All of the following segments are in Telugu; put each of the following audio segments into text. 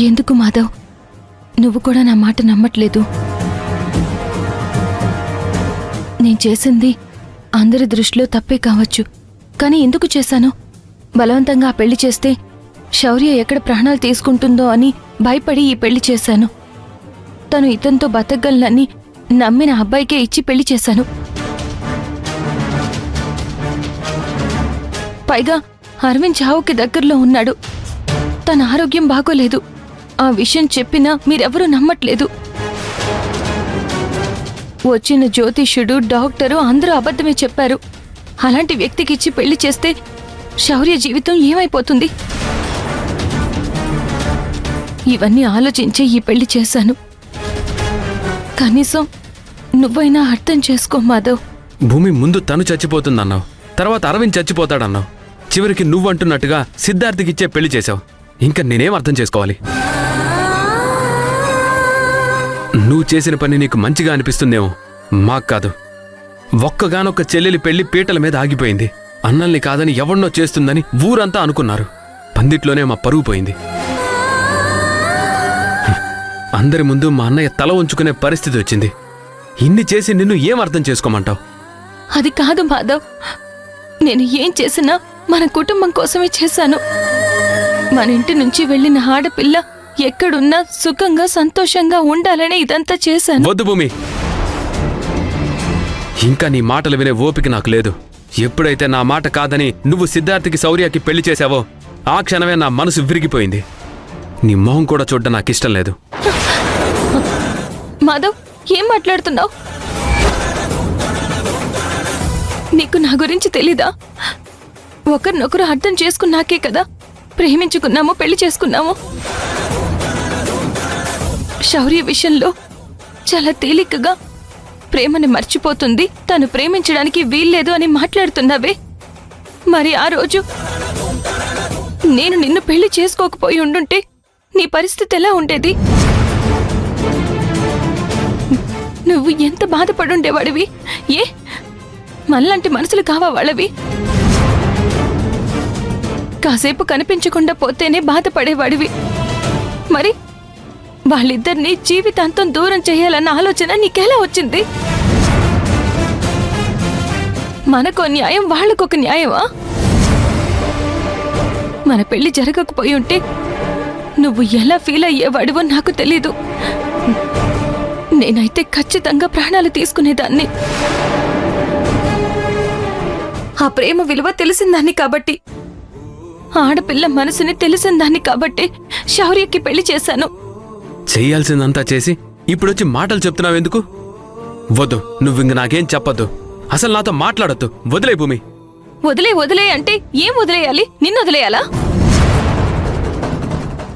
ఎందుకు మాధవ్, నువ్వు కూడా నా మాట నమ్మట్లేదు? నేను చేసింది అందరి దృష్టిలో తప్పే కావచ్చు, కానీ ఎందుకు చేశాను? బలవంతంగా ఆ పెళ్లి చేస్తే శౌర్య ఎక్కడ ప్రాణాలు తీసుకుంటుందో అని భయపడి ఈ పెళ్లి చేశాను. తను ఇతనితో బతకగలనని నమ్మిన అబ్బాయికే ఇచ్చి పెళ్లి చేశాను. పైగా అరవింద్ చావుకి దగ్గరలో ఉన్నాడు. తన ఆరోగ్యం బాగోలేదు. ఆ విషయం చెప్పినా మీరెవరూ నమ్మట్లేదు. వచ్చిన జ్యోతిష్యుడు, డాక్టరు అందరూ అబద్ధమే చెప్పారు. అలాంటి వ్యక్తికి ఇచ్చి పెళ్లి చేస్తే శౌర్య జీవితం ఏమైపోతుంది? ఇవన్నీ ఆలోచించి ఈ పెళ్లి చేశాను. కనీసం నువ్వైనా అర్థం చేసుకో మాధవ్. భూమి ముందు తను చచ్చిపోతుందన్నావు, తర్వాత అరవింద్ చచ్చిపోతాడన్నావు, చివరికి నువ్వంటున్నట్టుగా సిద్ధార్థికిచ్చే పెళ్లి చేశావు. ఇంకా నేనేం అర్థం చేసుకోవాలి? నువ్వు చేసిన పని నీకు మంచిగా అనిపిస్తుందేమో, మాకు కాదు. ఒక్కగానొక్క చెల్లెలి పెళ్లి పీటల మీద ఆగిపోయింది. అన్నల్ని కాదని ఎవన్నో చేస్తుందని ఊరంతా అనుకున్నారు. పందిట్లోనే మా పరువు పోయింది. అందరి ముందు మా అన్నయ్య తల ఉంచుకునే పరిస్థితి వచ్చింది. ఇన్ని చేసి నిన్ను ఏం అర్థం చేసుకోమంటావు? అది కాదు మాధవ్, నేను ఏం చేసినా మన కుటుంబం కోసమే చేశాను. మన ఇంటి నుంచి వెళ్ళిన ఆడపిల్ల ఎక్కడున్నా సుఖంగా సంతోషంగా ఉండాలని ఇదంతా చేశాను. వద్దు భూమి, ఇంకా నీ మాటలు వినే ఓపిక నాకు లేదు. ఎప్పుడైతే నా మాట కాదని నువ్వు సిద్ధార్థికి శౌర్యకి పెళ్లి చేశావో ఆ క్షణమే నా మనసు విరిగిపోయింది. నీ మొహం కూడా చూడ్డం నాకు ఇష్టం లేదు. మాధవ్, ఏం మాట్లాడుతున్నావు? నీకు నా గురించి తెలీదా? ఒకరినొకరు అర్థం చేసుకున్నాకే కదా ప్రేమించుకున్నాము, పెళ్లి చేసుకున్నాము. శౌర్య విషయంలో చాలా తేలికగా ప్రేమని మర్చిపోతుంది, తను ప్రేమించడానికి వీల్లేదు అని మాట్లాడుతున్నావే. మరి ఆ రోజు నేను నిన్ను పెళ్లి చేసుకోకపోయి ఉండుంటే నీ పరిస్థితి ఎలా ఉండేది? నువ్వు ఎంత బాధపడుండేవాడివి? ఏ మనలాంటి మనసులు కావా వాళ్ళవి? కాసేపు కనిపించకుండా పోతేనే బాధపడేవాడివి. మరి వాళ్ళిద్దరినీ జీవితాంతం దూరం చేయాలన్న ఆలోచన నీకెలా వచ్చింది? మనకో న్యాయం, వాళ్ళకొక న్యాయమా? మన పెళ్లి జరగకపోయి ఉంటే నువ్వు ఎలా ఫీల్ అయ్యేవాడివో నాకు తెలీదు. నేనైతే ఖచ్చితంగా ప్రాణాలు తీసుకునేదాన్ని. ఆ ప్రేమ విలువ తెలిసిందాన్ని కాబట్టి, ఆడపిల్ల మనసుని తెలిసిందాన్ని కాబట్టి శౌర్యకి పెళ్లి చేశాను. చెయ్యాల్సిందంతా చేసి ఇప్పుడొచ్చి మాటలు చెప్తున్నావెందుకు? వద్దు, నువ్వింక నాకేం చెప్పొద్దు. అసలు నాతో మాట్లాడొద్దు. వదిలే భూమి. వదిలే అంటే ఏం వదిలేయాలి? నిన్ను వదిలేయాలా?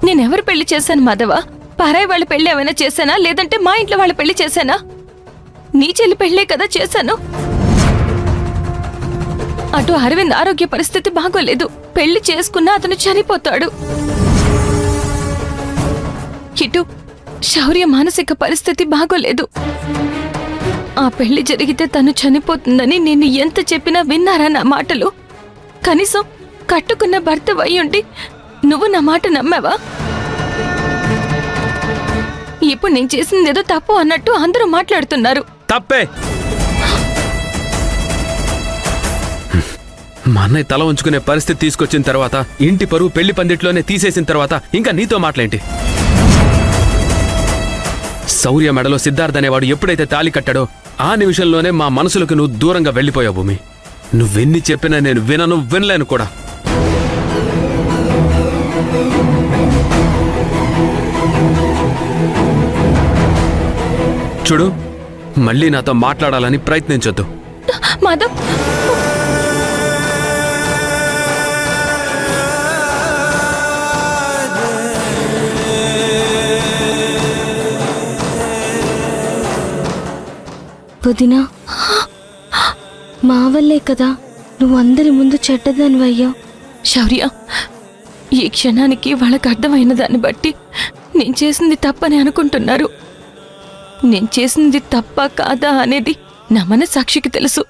నేనెవరు పెళ్లి చేశాను మాధవ? పారాయి వాళ్ళ పెళ్లి ఏమైనా చేశానా, లేదంటే మా ఇంట్లో వాళ్ళ పెళ్లి చేశానా? నీ చెల్లి పెళ్లే కదా చేశాను. అటు అరవింద్ ఆరోగ్య పరిస్థితి బాగోలేదు, పెళ్లి చేసుకున్నా అతను చనిపోతాడు. ఇటు శౌర్య మానసిక పరిస్థితి బాగోలేదు. ఆ పెళ్లి జరిగితే తను చనిపోతుందని నేను ఎంత చెప్పినా విన్నారా నా మాటలు? కనీసం కట్టుకున్న భర్త అయ్యుండి నువ్వు నా మాట నమ్మావా? ఇప్పుడు నేను చేసిందేదో తప్పు అన్నట్టు అందరూ మాట్లాడుతున్నారు. తప్పే. మా అన్నయ్య తల ఉంచుకునే పరిస్థితి తీసుకొచ్చిన తర్వాత, ఇంటి పరువు పెళ్లి పందిట్లోనే తీసేసిన తర్వాత ఇంకా నీతో మాట్లాంటి? శౌర్య మెడలో సిద్ధార్థ్ అనేవాడు ఎప్పుడైతే తాళి కట్టాడో ఆ నిమిషంలోనే మా మనసులకు నువ్వు దూరంగా వెళ్ళిపోయావు భూమి. నువ్వెన్ని చెప్పినా నేను వినను, వినలేను కూడా. చూడు, మళ్ళీ నాతో మాట్లాడాలని ప్రయత్నించొద్దు. మాధవ్, వదినా, మా వల్లే కదా నువ్వు అందరి ముందు చెడ్డదానివయ్యావు. శౌర్య, ఈ క్షణానికి వాళ్ళకి అర్థమైన దాన్ని బట్టి నేను చేసింది తప్పని అనుకుంటున్నారు. నేను చేసింది తప్ప కాదా అనేది నా మనస్సాక్షికి తెలుసు.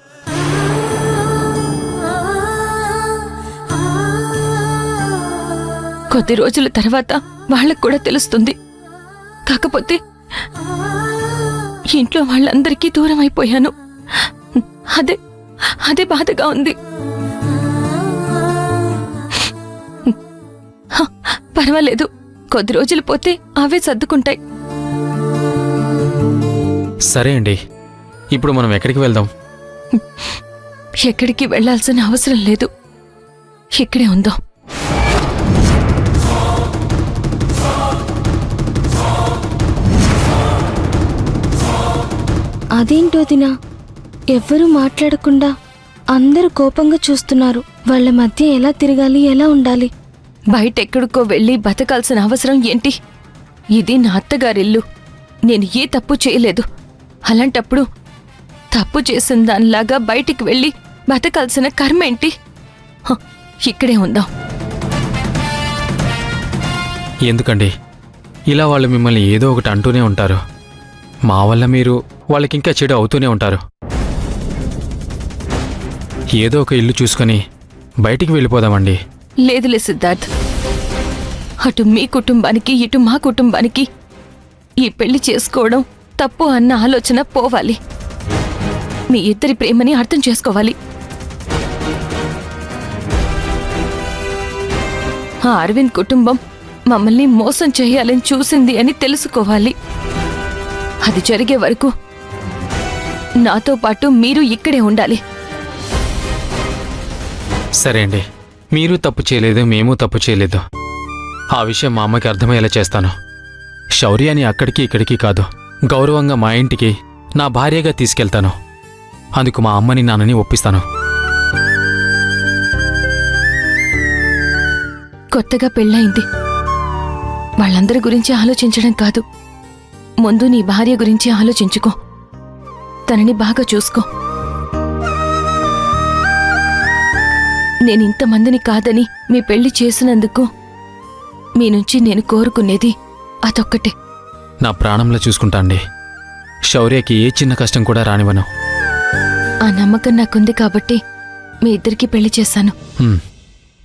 కొద్ది రోజుల తర్వాత వాళ్ళకు కూడా తెలుస్తుంది. కాకపోతే ఇంట్లో వాళ్ళందరికీ దూరం అయిపోయాను. అదే అదే బాధగా ఉంది. పర్వాలేదు, కొద్ది రోజులు పోతే అవే సర్దుకుంటాయి. సరే అండి, ఇప్పుడు మనం ఎక్కడికి వెళ్దాం? ఎక్కడికి వెళ్లాల్సిన అవసరం లేదు, ఇక్కడే ఉందాం. అదేంటో వదినా, ఎవ్వరూ మాట్లాడకుండా అందరూ కోపంగా చూస్తున్నారు. వాళ్ళ మధ్య ఎలా తిరగాలి, ఎలా ఉండాలి? బయటెక్కడికో వెళ్ళి బతకాల్సిన అవసరం ఏంటి? ఇది నా అత్తగారిల్లు. నేను ఏ తప్పు చేయలేదు. అలాంటప్పుడు తప్పు చేసిన దానిలాగా బయటికి వెళ్ళి బతకాల్సిన కర్మేంటి? ఇక్కడే ఉందాం. ఎందుకండి ఇలా వాళ్ళు మిమ్మల్ని ఏదో ఒకటి అంటూనే ఉంటారు. మా వల్ల మీరు వాళ్ళకింకా చెడు అవుతూనే ఉంటారు. ఏదో ఒక ఇల్లు చూసుకొని బయటికి వెళ్ళిపోదామండి. లేదులే సిద్ధార్థ్, అటు మీ కుటుంబానికి ఇటు మా కుటుంబానికి ఈ పెళ్లి చేసుకోవడం తప్పు అన్న ఆలోచన పోవాలి. మీ ఇద్దరి ప్రేమని అర్థం చేసుకోవాలి. ఆ అరవింద్ కుటుంబం మమ్మల్ని మోసం చేయాలని చూసింది అని తెలుసుకోవాలి. అది జరిగే వరకు నాతో పాటు మీరు ఇక్కడే ఉండాలి. సరే అండి, మీరు తప్పు చేయలేదు, మేము తప్పు చేయలేదు. ఆ విషయం మా అమ్మకి అర్థమయ్యేలా చేస్తాను. శౌర్యాని అక్కడికి ఇక్కడికి కాదు, గౌరవంగా మా ఇంటికి నా భార్యగా తీసుకెళ్తాను. అందుకు మా అమ్మని నాన్నని ఒప్పిస్తాను. కొత్తగా పెళ్ళయింది. వాళ్ళందరి గురించి ఆలోచించడం కాదు, ముందు నీ భార్య గురించి ఆలోచించుకో. తనని బాగా చూసుకో. నేనింతమందిని కాదని మీ పెళ్లి చేసినందుకు మీ నుంచి నేను కోరుకునేది అదొక్కటే. నా ప్రాణంలో చూసుకుంటా అండి. శౌర్యకి ఏ చిన్న కష్టం కూడా రానివ్వను. ఆ నమ్మకం నాకుంది కాబట్టి మీ ఇద్దరికి పెళ్లి చేశాను. హ్మ్.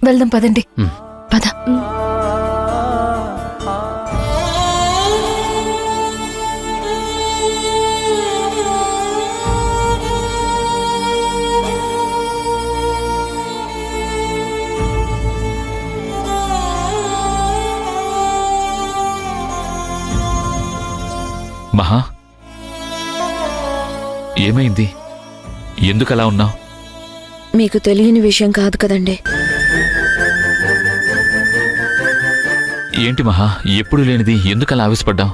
వెళ్దాం పదండి. హ్మ్. పద. మహా, ఏమైంది? ఎందుకలా ఉన్నావు? మీకు తెలియని విషయం కాదు కదండి. ఏంటి మహా, ఎప్పుడు లేనిది ఎందుకలా ఆవేశపడ్డావు?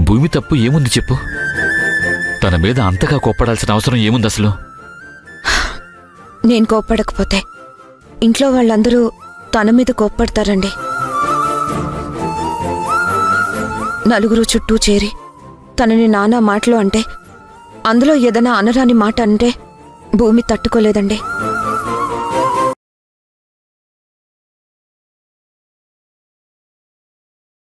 భూమి తప్పు ఏముంది చెప్పు. తన మీద అంతగా కోప్పడాల్సిన అవసరం ఏముంది అసలు? నేను కోప్పడకపోతే ఇంట్లో వాళ్ళందరూ తన మీద కోప్పడతారండి. నలుగురు చుట్టూ చేరి తనని నానా మాటలు అంటే, అందులో ఏదైనా అనరాని మాట అంటే భూమి తట్టుకోలేదండి.